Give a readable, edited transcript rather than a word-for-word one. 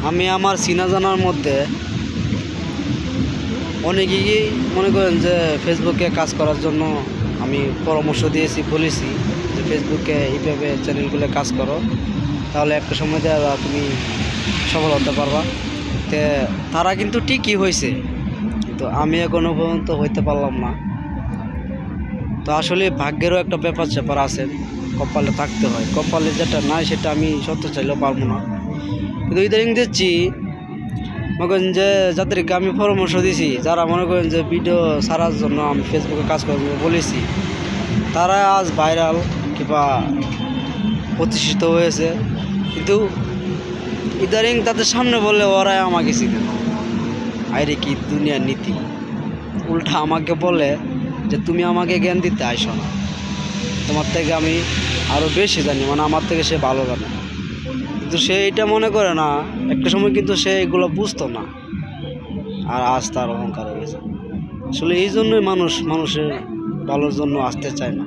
আমি আমার চিনা জানার মধ্যে অনেকেই মনে করেন যে ফেসবুকে কাজ করার জন্য আমি পরামর্শ দিয়েছি, বলেছি যে ফেসবুকে এইভাবে চ্যানেলগুলো কাজ করো, তাহলে একটা সময় তুমি সফল হতে পারবা। তে তারা কিন্তু ঠিকই হয়েছে, কিন্তু আমি এখনো পর্যন্ত হইতে পারলাম না। তো আসলে ভাগ্যেরও একটা ব্যাপার স্যাপার আছে, কপালে থাকতে হয়। কপালে যেটা নাই সেটা আমি সত্য চাইলেও পারবো না। কিন্তু ইদানিং দেখছি মনে করেন যে যাদেরকে আমি পরামর্শ দিছি, যারা মনে করেন যে ভিডিও ছাড়ার জন্য আমি ফেসবুকে কাজ করার জন্য বলেছি, তারা আজ ভাইরাল কিংবা প্রতিষ্ঠিত হয়েছে। কিন্তু ইদানিং তাদের সামনে বললে ওরাই আমাকে চিনে না। আরে কি দুনিয়ার নীতি! উল্টা আমাকে বলে যে তুমি আমাকে জ্ঞান দিতে আইসো না, তোমার থেকে আমি আরও বেশি জানি, মানে আমার থেকে সে ভালো জানে। কিন্তু সে এটা মনে করে না, একটা সময় কিন্তু সে এগুলো বুঝতো না, আর আজ তার অহংকার হয়ে গেছে। আসলে এই জন্যই মানুষের ভালোর জন্য আসতে চায় না।